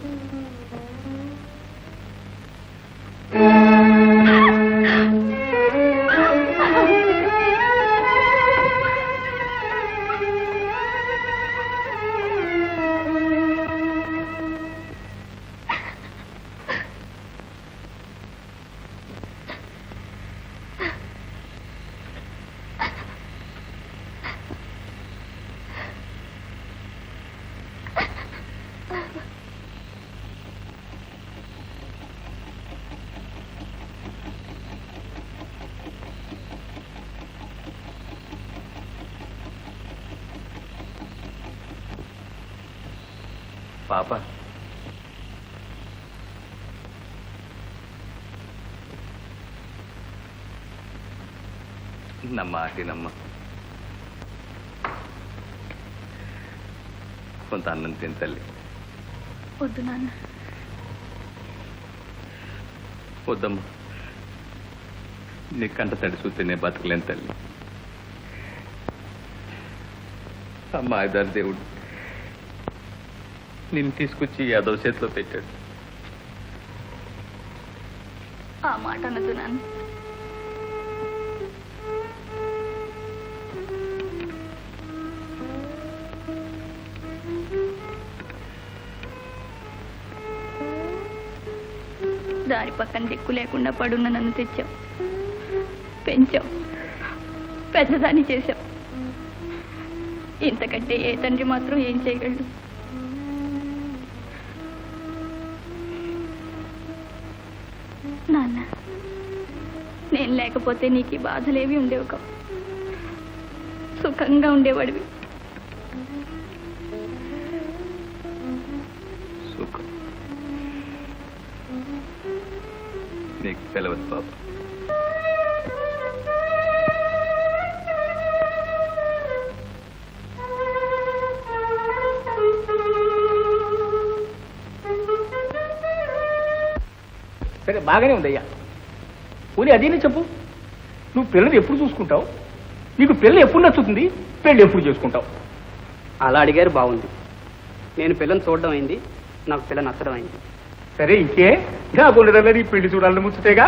పాప నమ్మ కొంత అన్నం తిని తల్లి. వద్దు నాన్న. వద్దమ్మా, నీ కంట తడి చూస్తేనే బతకలేను తల్లి. అమ్మ ఐదారు దేవుడు నిన్ను తీసుకొచ్చి యాదవ్ చేతిలో పెట్టాడు. ఆ మాట అనదు నాన్న. దారి పక్కన దిక్కు లేకుండా పడున్న నన్ను తెచ్చావు, పెంచావు, పెద్దదాన్ని చేశావు. ఇంతకంటే ఏ తండ్రి మాత్రం ఏం చేయగలడు? నాన్న. నేను లేకపోతే నీకు ఈ బాధలేవి ఉండేవి కావు. సుఖంగా ఉండేవాడివి. సుఖం నీకు తెలవదు బాబు. సరే బాగానే ఉందయ్యా. పోనీ అదేనే చెప్పు, నువ్వు పిల్లని ఎప్పుడు చూసుకుంటావు, నీకు పిల్ల ఎప్పుడు నచ్చుతుంది, పెళ్ళి ఎప్పుడు చేసుకుంటావు? అలా అడిగారు బాగుంది. నేను పిల్లని చూడడం అయింది, నాకు పిల్ల నచ్చడం అయింది. సరే ఇంకే నాకు ఉండదన్న నీ పెళ్లి చూడాలని ముచ్చుతేగా.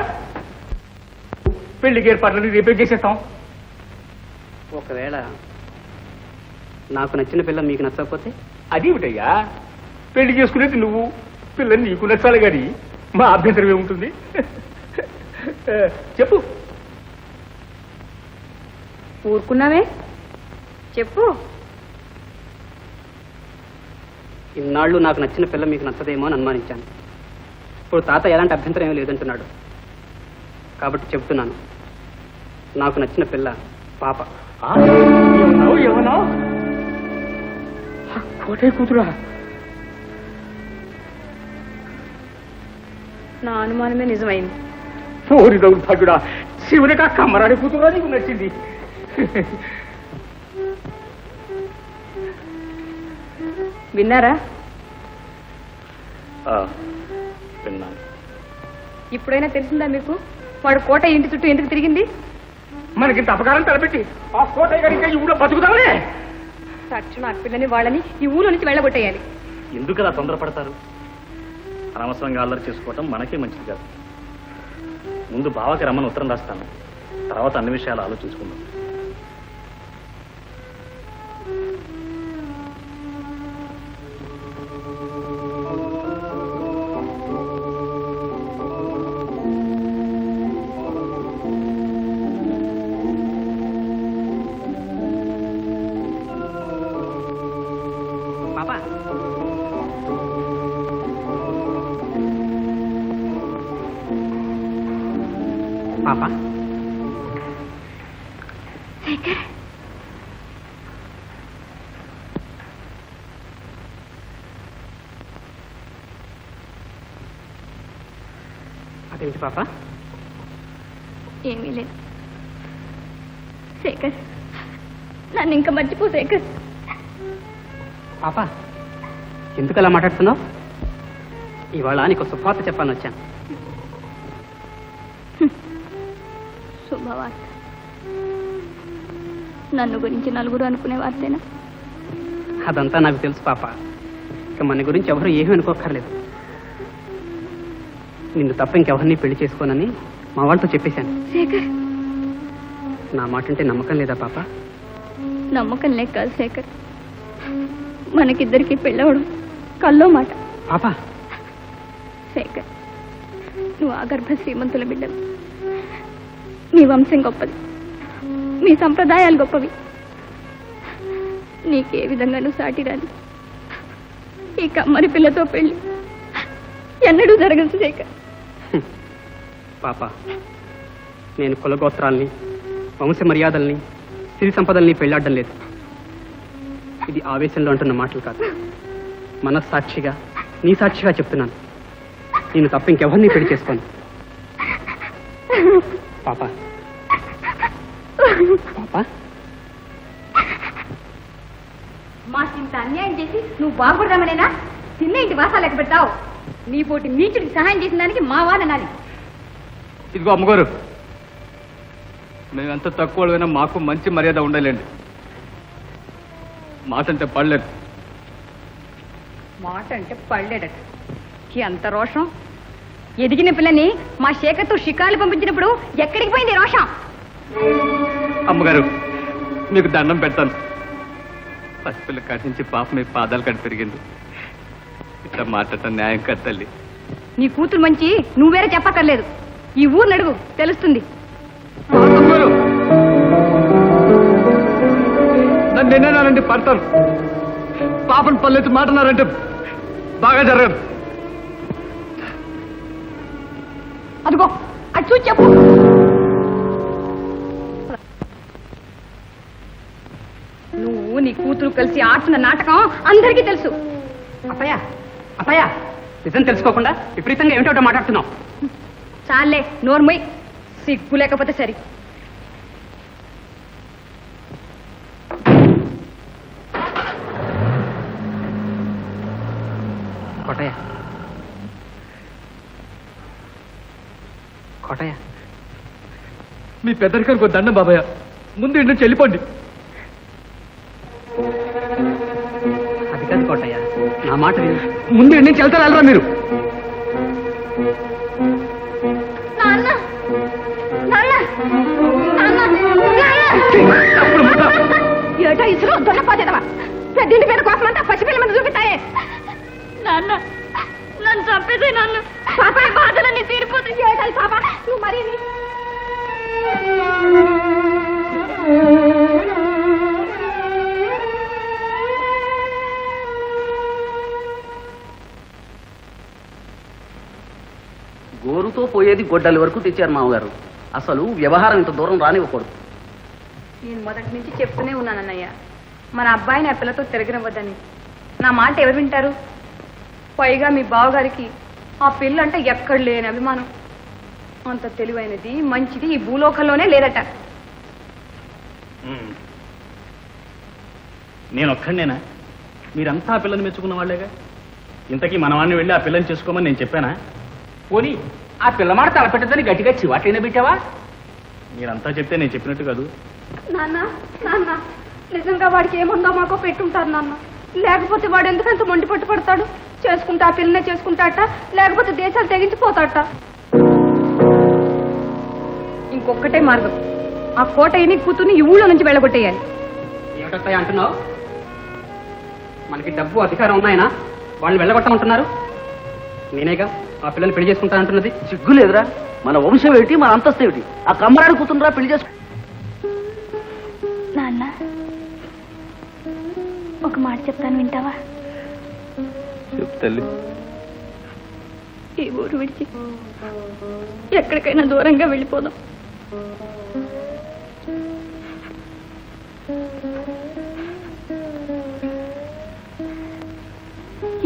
పెళ్లికి ఏర్పాట్లని రేపే చేసేస్తాం. ఒకవేళ నాకు నచ్చిన పిల్ల మీకు నచ్చకపోతే? అది ఏమిటయ్యా, పెళ్లి చేసుకునేది నువ్వు, పిల్లని నీకు నచ్చాలి కానీ మా అభ్యంతరం ఏముంటుంది? చెప్పు. ఊరుకున్నావే, చెప్పు. ఇన్నాళ్ళు నాకు నచ్చిన పిల్ల మీకు నచ్చదేమో అని అనుమానించాను. ఇప్పుడు తాత ఎలాంటి అభ్యంతరం ఏమీ లేదంటున్నాడు కాబట్టి చెప్తున్నాను, నాకు నచ్చిన పిల్ల పాప. ఏమన్నావు? కోటే కూతురా? నా అనుమానమే నిజమైంది. ఓరి దౌర్భాగ్యుడా, శివునికా కమ్మరాడి కూతురా నీకు నచ్చింది? విన్నారా? విన్నాను. ఇప్పుడైనా తెలిసిందా మీకు వాడు కోట ఇంటి చుట్టూ ఎందుకు తిరిగింది? మనకి అపకారం తలపెట్టి ఆ కోటయ్య గారి ఇంకా ఈ ఊళ్ళో బతుకుతామే. తక్షణ ఆ పిల్లని వాళ్ళని ఈ ఊళ్ళో నుంచి వెళ్ళగొట్టేయాలి. ఎందుకు అలా తొందరపడతారు? అనవసరంగా అల్లరి చేసుకోవటం మనకే మంచిది కాదు. ముందు బావకి రమ్మని ఉత్తరం రాస్తాను, తర్వాత అన్ని విషయాలు ఆలోచించుకుందాం. పాప శేఖర్, అదేంటి పాప? ఏమీ లేదు శేఖర్, నన్ను ఇంకా మర్చిపో శేఖర్. పాప ఎందుకు అలా మాట్లాడుతున్నావు? ఇవాళ నీకు శుభవార్త చెప్పాలని వచ్చాను. శుభవార్త? నన్ను గురించి నలుగురు అనుకునే వార్తేనా? అదంతా నాకు తెలుసు పాప. ఇక మన గురించి ఎవరు ఏమీ అనుకోక్కర్లేదు. నిన్ను తప్ప ఇంకెవరిని పెళ్లి చేసుకోనని మా వాళ్ళతో చెప్పేశాను. శేఖర్, నా మాట అంటే నమ్మకం లేదా పాప? నమ్మకం లేక కాదు శేఖర్, మనకిద్దరికి పెళ్ళవడం కల్లో మాట. పాప శేఖర్, నువ్వు ఆగర్భ శ్రీమంతుల బిడ్డవు. నీ వంశం గొప్పది, మీ సంప్రదాయాలు గొప్పవి. నీకే విధంగానూ సాటి రాదు. ఈ కమ్మరి పిల్లతో పెళ్లి ఎన్నడూ జరగదు శేఖర్. పాప, నేను కులగోత్రాల్ని, వంశ మర్యాదల్ని, సిరి సంపదల్ని పెళ్లాడడం లేదు. ఇది ఆవేశంలో అంటున్న మాటలు కాదు. మనస్సాక్షిగా, నీ సాక్షిగా చెప్తున్నాను. నేను తప్ప ఇంకెవరిని పెళ్లి చేసుకోను. పాప పాప మాకింత అన్యాయం చేసి నువ్వు బాగుపడదామనేనా చిన్న ఇంటి వాసాలు లెక్క పెడతావు? నీ పోటీ నీచుడికి సహాయం చేసిన దానికి మా వాదనాలి. ఇదిగో అమ్మగారు, మేమెంత తక్కువైనా మాకు మంచి మర్యాద ఉండలేండి. మాట అంటే పడలేదు. మాట అంటే పడలేడట. ఎంత రోషం! ఎదిగిన పిల్లని మా శేఖర్తో షికారులు పంపించినప్పుడు ఎక్కడికి పోయింది రోషం? అమ్మగారు, మీకు దండం పెడతాను. పసిపిల్ల కాటి నుంచి పాప మీ పాదాలు కట్టి పెరిగింది. ఇట్లా మాట్లాడటం న్యాయం కాదు తల్లి. నీ కూతురు మంచి నువ్వేరే చెప్పక్కర్లేదు. ఈ ఊరు నడుగు తెలుస్తుంది. నన్ను ఎన్నేనాలంటే పడతాను. పాపను పల్లెత్తి మాటన్నారంటే బాగా జరగదు. అదిగో అది చూసి చెప్పు. నువ్వు నీ కూతురు కలిసి ఆడుతున్న నాటకం అందరికీ తెలుసు. అప్పయ్య అప్పయ్య నిజం తెలుసుకోకుండా విపరీతంగా ఏమిటో మాట్లాడుతున్నావు. చాలే నోర్మై, సిగ్గు లేకపోతే సరి. కోటయ్య కోటయ్య మీ పెద్దరికానికి ఒక దండం బాబాయ్, ముందు ఇంటి నుంచి వెళ్ళిపోండి. అది కాదు కోటయ్య, నా మాట విను. ముందు ఇంటి నుంచి వెళ్తారా వెళ్ళరా మీరు? ఏటో ఇసురు దొండపోతేదవా, పెద్దింటి మీద కోపమంతా పసిపిల్ల మీద చూపిస్తాయే. నాన్న నన్ను చంపేదే, నాన్న పాప బాధలన్నీ తీరిపోతుంది. ఏటాయి పాప నువ్వు మరీ గోరుతో పోయేది గొడ్డలి వరకు తెచ్చారు మామగారు. అసలు వ్యవహారం ఇంత దూరం రానివ్వకూడదు. నేను మొదటి నుంచి చెప్తూనే ఉన్నానన్నయ్య, మన అబ్బాయిని ఆ పిల్లతో తిరగనివ్వద్దని. నా మాట ఎవరు వింటారు? పైగా మీ బావగారికి ఆ పిల్ల అంటే ఎక్కడ లేని అభిమానం. అంత తెలివైనది మంచిది ఈ భూలోకంలోనే లేదట. నేను ఒక్కడేనా? మీరంతా ఆ పిల్లని మెచ్చుకున్న వాళ్ళేగా. ఇంతకీ మనవాడిని వెళ్ళి ఆ పిల్లని చేసుకోమని నేను చెప్పానా? పోనీ ఆ పిల్లమాట తలపెట్టదని గట్టిగా చివాట్లైనా పెట్టావా? మీరంతా చెప్తే నేను చెప్పినట్టు కాదు. నాన్న నాన్న నిజంగా వాడికి ఏముందో మాకో పెట్టుంటారు నాన్న. లేకపోతే వాడు ఎందుకంత మొండి పట్టు పడతాడు? చేసుకుంటా ఆ పిల్లనే చేసుకుంటాట, లేకపోతే దేశాలు తెగించిపోతాట. ఇంకొక్కటే మార్గం, ఆ కోటయ్యని కూతుర్ని ఈ ఊళ్ళో నుంచి వెళ్ళగొట్టేయాలి. ఏమిటొస్తాయి అంటున్నావు? మనకి డబ్బు అధికారం ఉన్నాయనా వాళ్ళు వెళ్ళగొట్టమంటున్నారు? నేనేగా ఆ పిల్లల్ని పెళ్లి చేసుకుంటానంటున్నది. సిగ్గు లేదురా? మన వంశం ఏమిటి, మన అంతస్తు ఏమిటి? ఆ కమ్మరాడు కూతుండ్రా పెళ్లి చేసుకు. నాన్న ఒక మాట చెప్తాను, వింటావా? చెప్తల్లి. ఈ ఊరు విడిచి ఎక్కడికైనా దూరంగా వెళ్ళిపోదాం.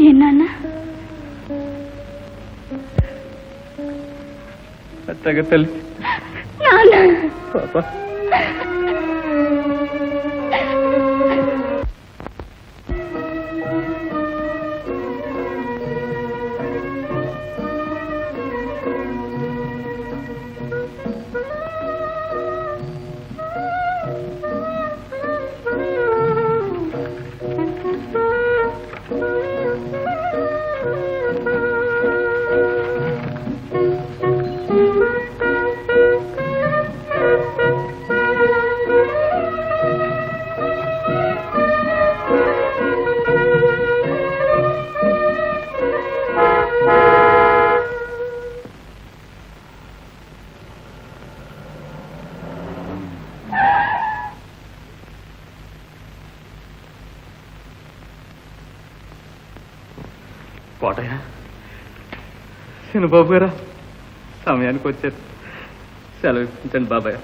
ఏ నాన్న? అత్తగా తల్లి. నాన్న పాప కోటయ్య, చిన్నబాబు గారా సమయానికి వచ్చారు. సెలవు ఇప్పించండి బాబాయ్.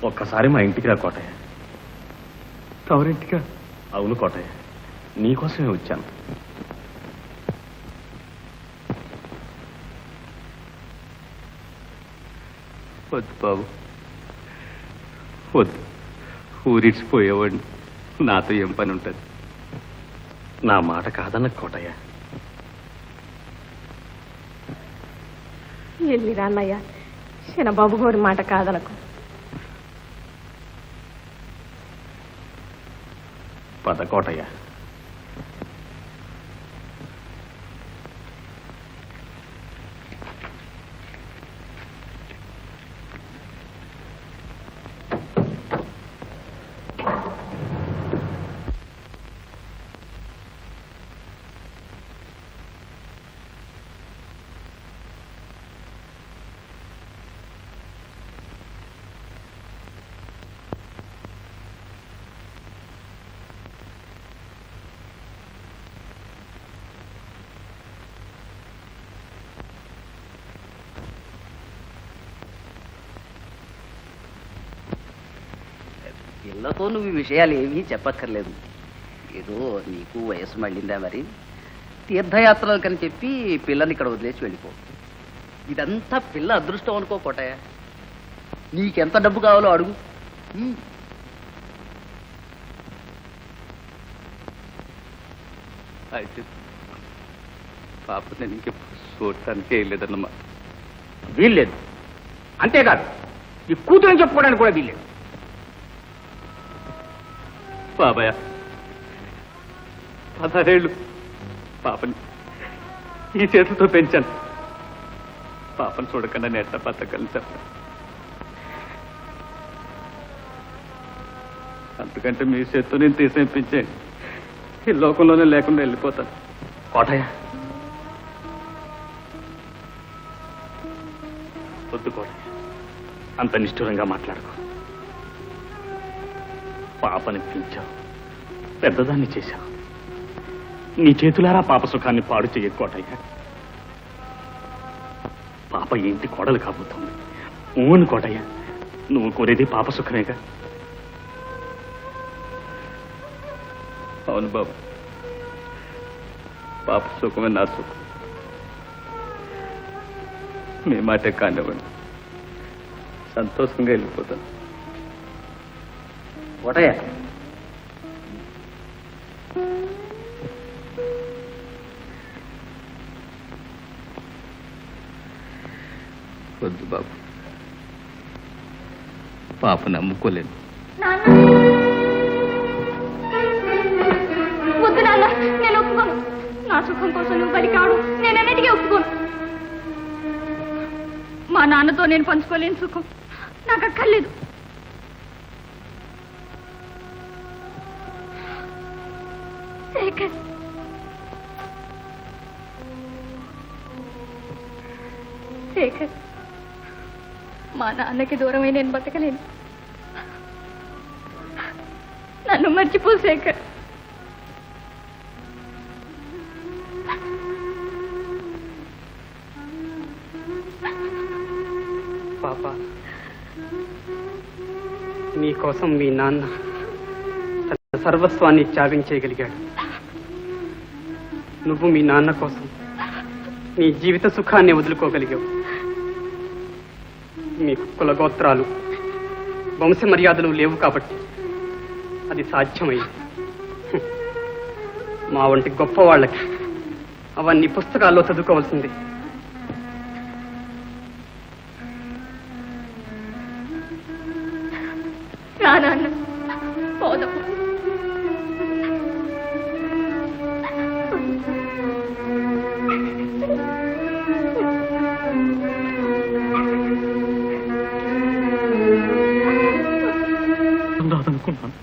ఒక్కసారి మా ఇంటికి రా కోటయ్య. తవరింటిగా? అవును కోటయ్య, నీకోసమే వచ్చాను. వద్దు బాబు, వద్దు. ఊరిడిచిపోయేవాడిని, నాతో ఏం పని ఉంటుంది? నా మాట కాదన్న కోటయ్య. వెళ్ళిరా అన్నయ్య, చిన్నబాబు గారి మాట కాదనకు. పద కోటయ్య. పిల్లతో నువ్వు ఈ విషయాలు ఏమీ చెప్పక్కర్లేదు. ఏదో నీకు వయసు మళ్ళిందా మరి, తీర్థయాత్రలకని చెప్పి పిల్లని ఇక్కడ వదిలేసి వెళ్ళిపో. ఇదంతా పిల్ల అదృష్టం అనుకో కోటయ్య. నీకెంత డబ్బు కావాలో అడుగు. అయితే పాప నేను ఇంకెప్పుడు చూడటానికి వెళ్ళలేదన్నమా. వీల్లేదు. అంతేకాదు ఈ కూతురని చెప్పుకోవడానికి కూడా వీల్లేదు. బాబాయ్ 16 ఏళ్ళు పాపని ఈ చేతులతో పెంచాను. పాపను చూడకుండా నెట్ట బతకని చెప్పాను. అంతకంటే మీ చేత్తో నేను తీసేపించాను. ఈ లోకంలోనే లేకుండా వెళ్ళిపోతాను. కోటయ్య, వద్దు కోటయ్య, అంత నిష్ఠురంగా మాట్లాడుకో. పాపని పెంచావు, పెద్దదాన్ని చేశావు. నీ చేతులారా పాప సుఖాన్ని పాడు చెయ్య కోటయ్య. పాప ఏంటి కోడలు కాబోతుంది. ఊను కోటయ్య, నువ్వు కోరేది పాప సుఖమేగా. అవును బాబు, పాప సుఖమే నా సుఖం. మీ మాటే కానివ్వండి, సంతోషంగా వెళ్ళిపోతాను. కోటయ్య, వద్దు బాబు, పాప నమ్ముకోలేను. వద్దు నాన్న, నేను ఒప్పుకోను. నా సుఖం కోసం నువ్వు బలి కాడు, నేను అన్నిటికీ ఒప్పుకోను. మా నాన్నతో నేను పంచుకోలేని సుఖం నాకు అక్కర్లేదు. శేఖర్, శేఖర్, మా నాన్నకి దూరమై నేను బతకలేను. నన్ను మర్చిపో శేఖర్. పాప, నీకోసం మీ నాన్న తన సర్వస్వాన్ని త్యాగం చేయగలిగాడు. నువ్వు మీ నాన్న కోసం నీ జీవిత సుఖాన్ని వదులుకోగలిగావు. మీకు కులగోత్రాలు, వంశ మర్యాదలు లేవు కాబట్టి అది సాధ్యమైంది. మా వంటి గొప్ప వాళ్ళకి అవన్నీ పుస్తకాల్లో చదువుకోవాల్సిందే. నాన్న పోదాం. రాదనుకున్నాను.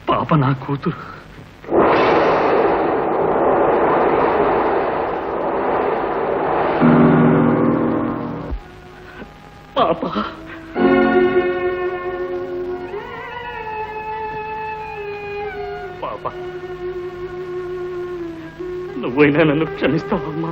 పాప నా కూతురు. పాప, పాప, నువ్వైనా నన్ను క్షమిస్తావమ్మా?